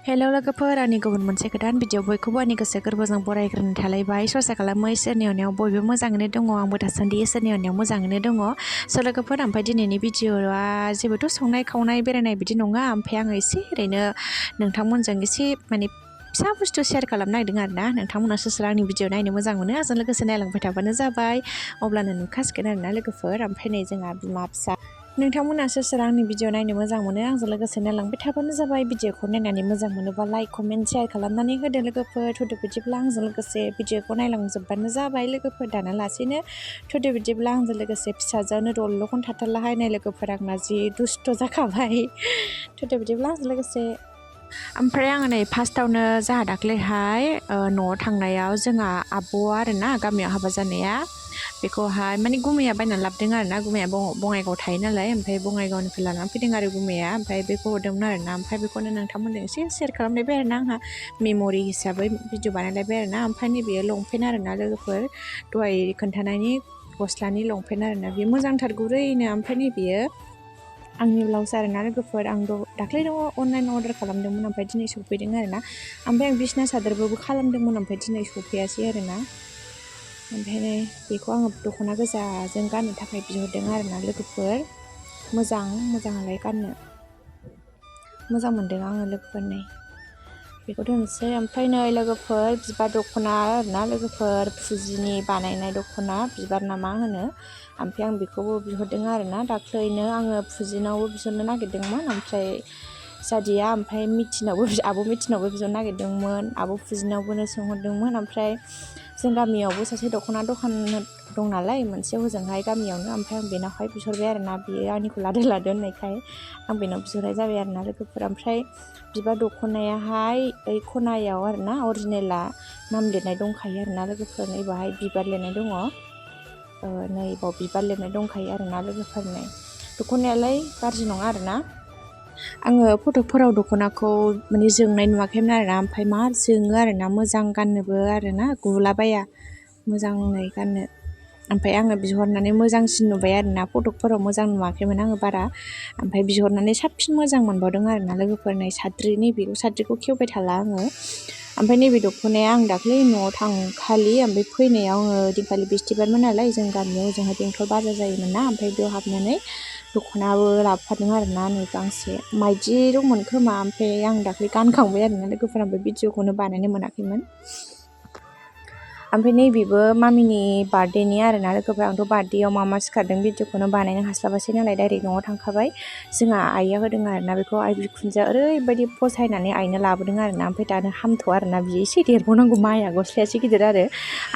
Hello लोगोफोर, आंनि गुबुन मोनसे गोदान भिडिअ बयखौबो आंनि गोसो गोरबोजों बरायग्रोनो थालायबाय। सहाय खालामो इसोरनि अननायाव बयबो मोजाङैनो दङ। आंबो दासान्दि इसोरनि अननायाव मोजाङैनो दङ। स' लोगोफोर, ओमफ्राय दिनैनि भिडिअआ जेबोथ' संनाय खावनाय बेरायनाय बिदि नङा। ओमफ्राय आङो एसे ओरैनो नोंथांमोनजों एसे फिसा बुस्थु शेयार खालामनो नागिरदों आरोना। नोंथांमोना सोर आंनि भिडिअ नायनो मोजां मोनो आंजों लोगोसे नायलांबाय थाबानो जाबाय, अब्लानो नुखासिगोन आरोना लोगोफोर। ओमफ्राय नै जोंहा बिमा फिसा नोंथांमोना सोर आंनि भिडिअ नायनो मोजां मोनो आंजों लोगोसे नायलांबाय थाबानो जाबाय। भिडिअखौ नायनानै मोजां मोनोबा लाइक कमेन्ट शेयार खालामनानै होदो लोगोफोर। थुदो बिदिब्ला आंजों लोगोसे भिडिअखौ नायलांजोबबानो जाबाय लोगोफोर। दाना लासेनो थुदो बिदिब्ला आंजों लोगोसे फिसाजोआनो दल'खौनो थाथारलाहाय नाय लोगोफोर, आंना जि दुस्थ' जाखाबाय। थुदो बिदिब्ला आंजों लोगोसे। ओमफ्राय आङो नै फार्स्टआवनो जोंहा दाख्लैहाय न'आव थांनायाव जोंहा आब'आ आरोना गामियाव हाबा जानाया, बेखौहाय गुमैया बायनानै लाबोदों आरोना। गुमैया बङाइगावआव थायो नालाय, ओमफ्राय बङाइगावनिफ्राय लानानै फैदों आरो गुमैया। ओमफ्राय बेखौ हरदोंमोन आरोना। ओमफ्राय बेखौनो नोंथांमोनजों एसे शेयार खालामलायबाय आरोना। आंहा मेम'रि हिसाबै भिडिअ बानायलायबाय आरोना। ओमफ्राय नैबेयो लंपेन्ट आरोना लोगोफोर, दहाय खोन्थानायनि गस्लानि लंपेन्ट आरोना। बेयो मोजांथार गुरैनो। ओमफ्राय नैबेयो आंनि ब्लाउस आरोना लोगोफोर। आं दाख्लैनो अनलाइन अर्डार खालामदोंमोन, ओमफ्राय दिनै सफैदों आरोना। ओमफ्राय आं बिसना सादोरबो खालामदोंमोन, ओमफ्राय दिनै सफैयासै आरोना। ओमफ्राय बेखौ आङो दख'ना गोजाजों गाननो थाखाय बिहरदों आरोना लोगोफोर। मोजाङालाय गाननो मोजां मोनदों आङो लोगोफोर। नै बेखौ दोनसै। ओमफ्राय नै लोगोफोर बिबार दख'ना आरोना लोगोफोर, फुजिनि बानायनाय दख'ना बिबार ना मा होनो। ओमफ्राय आं बेखौबो बिहरदों आरोना। दाख्लैनो आङो फुजिनावबो बिहरनो नागिरदोंमोन, ओमफ्राय जादिया। ओमफ्राय आब' मिथिनावबो बिहरनो नागिरदोंमोन, आब' फुजिनावबो सोंहरदोंमोन। ओमफ्राय जों गामियावबो सासे दख'ना दखान दं नालाय मोनसे हजोंहाय गामियावनो। ओमफ्राय आं बेनावहाय बिहरबाय आरोना। बियो आंनिखौ लादो होननायखाय आं बेनाव बिहरनाय जाबाय आरोना लोगोफोर। ओमफ्राय बिबार दख'नायाहाय ओइ खनायाव आरोना अरिजिनेला नाम लिरनाय दंखायो आरोना लोगोफोर। नैबाहाय बिबार लिरनाय दङ, नैबाव बिबार लिरनाय दंखायो आरोना लोगोफोर। नै दख'नायालाय गाज्रि नङा आरोना। आङो फट'फोराव दख'नाखौ जोंनाय नुवाखैमोन आरोना। ओमफ्राय मा जोङो आरोना, मोजां गाननोबो आरोना, गुलाबाया मोजाङै गाननो। ओमफ्राय आङो बिहरनानै मोजांसिन नुबाय आरोना। फट'फोराव मोजां नुवाखैमोन आङो बारा, ओमफ्राय बिहरनानै साबसिन मोजां मोनबावदों आरोना लोगोफोर। नै साद्रिखौ खेवबाय थाला आङो। ओमफ्राय नैबे दख'नाया आं दाख्लै न'आव थांखालि, ओमफ्राय फैनायाव आङो दिनखालि बिस्थिबारमोन नालाय, जों गामियाव ओजोंहाय बेंथल बाजार जायोमोन ना। ओमफ्राय बेयाव हाबनानै दख'नाबो लाबोफादों आरोना। नै गांसे माइदि दंमोन खोमा, ओमफ्राय आं दाख्लै गानखांबाय आरोना लोगोफोर। ओमफ्राय भिडिअखौनो बानायनो मोनाखैमोन। ओमफ्राय नैबेबो मामिनि बार्थडेनि आरोना लोगोफोर। आंथ' बार्थडेआव मा सिखारदों भिडिअखौनो बानायनो हास्लाबासै नालाय, डाइरेक्ट न'आव थांखाबाय। जोंहा आइया होदों आरोना बेखौ। आइ बिखुनजोआ ओरैबायदि फसायनानै आइनो लाबोदों आरोना। ओमफ्राय दानो हामथ' आरोना, बियो एसे देरबावनांगौ। माया गस्लाया एसे गिदिर आरो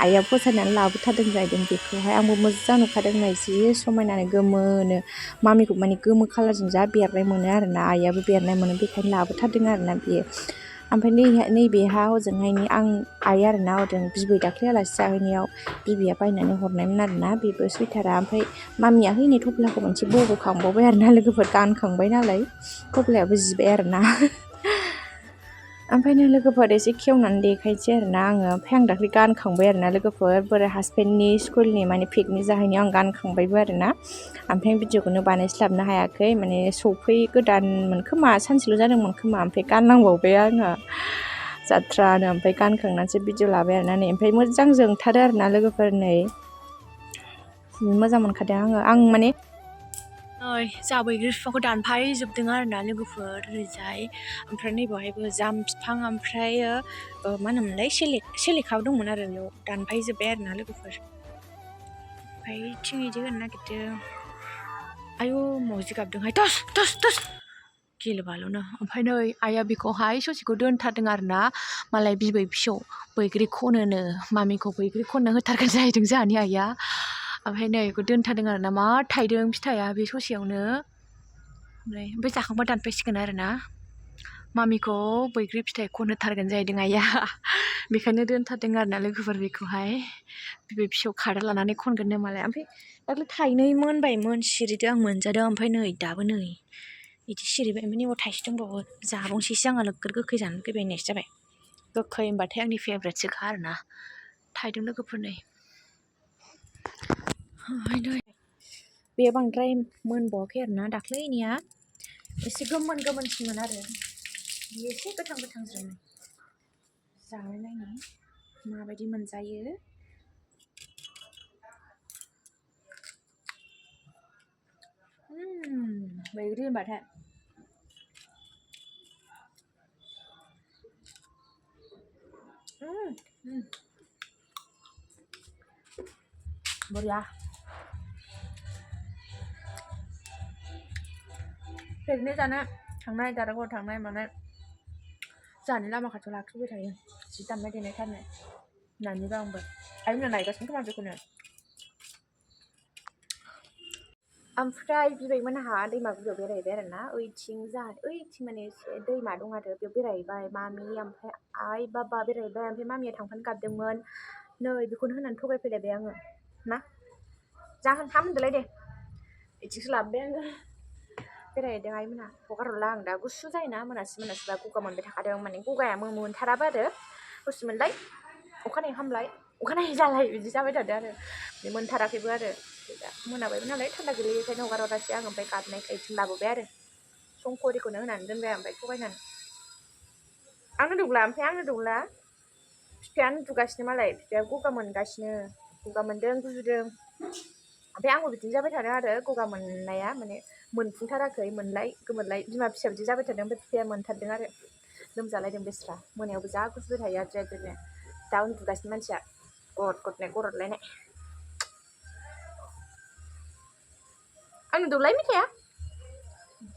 आइया फसायनानै लाबोथारदों जाहैदों बेखौहाय। आंबो मोजां नुखादों, नै जि समायनानै गोमोनो। मामिखौ गोमो खालारजों जा बेरनाय मोनो आरोना, आइयाबो बेरनाय मोनो, बेखायनो लाबोथारदों आरोना बियो। ओमफ्राय नैबेहा हजोंहायनि आइ आरोना, हजों बिबै दाख्लै आलासि जाहैनायाव बिबैया बायनानै हरनायमोन आरोना बेबो सुइटारा। ओमफ्राय मामिया नै थफ्लाखौ मोनसे बग'खांबावबाय आरोना लोगोफोर, गानखांबाय नालाय थफ्लायाबो जिबाय आरोना। ओमफ्राय नै लोगोफोर एसे खेवनानै देखायनोसै आरोना आङो। ओमफ्राय आं दाख्लै गानखांबाय आरोना लोगोफोर, बोरै हासबेन्डनि स्कुलनि पिकनिक जाहैनायाव आं गानखांबायबो आरोना। ओमफ्राय भिडिअखौनो बानायस्लाबनो हायाखै, सफै गोदानमोन खोमा, सानसेल' जादोंमोन खोमा। ओमफ्राय गाननांबावबाय आङो जाथ्रानो। ओमफ्राय गानखांनानैसो भिडिअ लाबाय आरोना। नै ओमफ्राय मोजां जोंथारो आरोना लोगोफोर। नै मोजां मोनखादों आङो। जोंहा बैग्रि बिफांखौ दानफायजोबदों आरोना लोगोफोर ओरैजाय। ओमफ्राय नैबावहायबो जाम बिफां, ओमफ्राय मा होनोमोनलाय सेलेखाबो दंमोन आरो, बेयाव दानफायजोब्बाय आरोना लोगोफोर। ओमफ्राय थिं इदि होनो नागिरदों। आयौ मावजि गाबदोंहाय, टस गिलुबालुनो। ओमफ्राय नै आइया बेखौहाय ससेखौ दोनथारदों आरोना। मालाय बिबै फिसौ बैग्रि खनोनो, मामिखौ बैग्रि खननो होथारगोन जाहैदों जोंहानि आइया। ओमफ्राय नै बेखौ दोनथारदों आरोना। मा थाइदों फिथाइया बे ससेयावनो। ओमफ्राय जाखांबा दानफायसिगोन आरोना। मामिखौ बैग्रि फिथाइ खनहोथारगोन जाहैदों आइया, बेखायनो दोनथारदों आरोना लोगोफोर बेखौहाय। बिबै फिसौ खादा लानानै खनगोननो मालाय। ओमफ्राय दाख्लै थाइनै मोनबायमोन, सिरिदों, आं मोनजादों। ओमफ्राय नै दाबो नै बिदि सिरिबाय। ओमफ्राय नैबाव थाइसे दंबावो, जाबावनोसैसो आङो, नोगोर गोखै जानो लुगैबाय होननायसो जाबाय। गोखै होनबाथाय आंनि फेभरेटसोखा आरोना। थाइदों लोगोफोर नै। ओमफ्राय नै बेयो बांद्राय मोनबावाखै आरोना, दाख्लैनिया एसे गोमोनसिनमोन आरो। एसे गोथां ज्रोम जानाय नायनि माबायदि मोनजायो। बैग्रि होनबाथाय बरिया। पिकनिक जानो थांनाय दारागाव थांनाय मानाय जाहानि लामा खाथियाव लाखिबाय थायो जि दामनाय देनाय थारनो होननानैबो आंबो आइमोना नायगासिनो खोमा बेखौनो। ओमफ्राय बिबैमोनहा दैमा गुदियाव बेरायहैबाय आरो ना ओइथिं माने एसे दैमा दं आरो बेयाव बेरायहैबाय मामि ओमफ्राय आइ बाबा बेरायहैबाय ओमफ्राय मामिया थांफानो गाबदोंमोन नै बेखौनो होनानै थगायफैलायबाय आङो मा जाहोन हामदोलाय दे बिथिंसो लाबोबाय आङो। बेरायहैदों आइमोनहा हगार हरला आं दा गुसु जायोना मोनासिबा गगा मोनबाय थाखादों माने गगाया मोनथाराबा आरो गुसु मोनलाय अखानायै हामलाय अखानायै जालाय बिदि जाबाय थादों आरो मोनथाराखैबो आरो मोनाबायबो नालाय थान्दा गोलैयैखायनो हगार हरासै आं ओमफ्राय गाबनायखाय इथिं लाबोबाय आरो संखरिखौनो होनानै दोनबाय ओमफ्राय थगायनानै आंनो दौला बिफायानो उन्दुगासिनो मालाय बिफाया गगा मोनगासिनो गगा मोनदों गुजुदों ओमफ्राय आंबो बिदिनो जाबाय थादों आरो गगा मोननाया माने मोनफुंथाराखै मोनलाय गोमोनलाय बिमा फिसा बिदि जाबाय थादों ओमफ्राय बिफाया मोनथारदों आरो लोमजालायदों बेस्रा मोनायावबो जा गुजुबाय थायो आद्रिनो दा उन्दुगासिनो मानसिया गरदलायनाय आंनो दौलाय मिथाया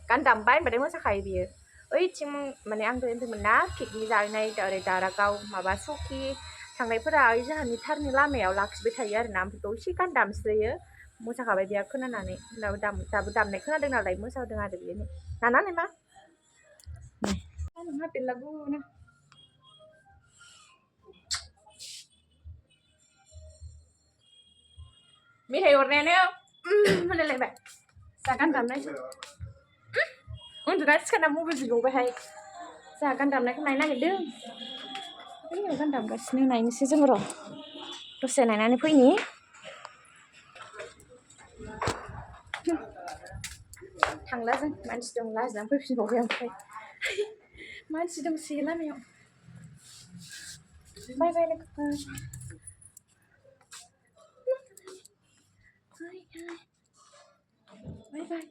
गान दामबाय होनबाथाय मोसाखायो बियो ओइथिं माने आं दहायमोन ना पिकनिक जाहैनाय ओरै दारागाव माबा सकि थांनायफोरा ओइ जोंहानि थारनि लामायाव लाखिबाय थायो आरो ना ओमफ्राय दसे गान दामस्रोयो मोसाखाबाय बेहा खोनानानै दाबो दामनाय खोनादों नालाय मोसादों आरो बियो नाना मा नोंहा बेलागुनो मेथाइ हरनायानो होनलायलायबाय जा गान दामनायसो उन्दुना सिखारना मबाइल बिबावबायहाय जा गान दामनायखौ नायनो नागिरदों बैयाव गान दामगासिनो नायनोसै जोङो र' दसे नायनानै फैनि थांला जों मानसि दं लाजिनानै फैफिनबावबाय ओमफ्राय मानसि दंसोयो लामायाव बाय बाय लोगोफोर बाय बाय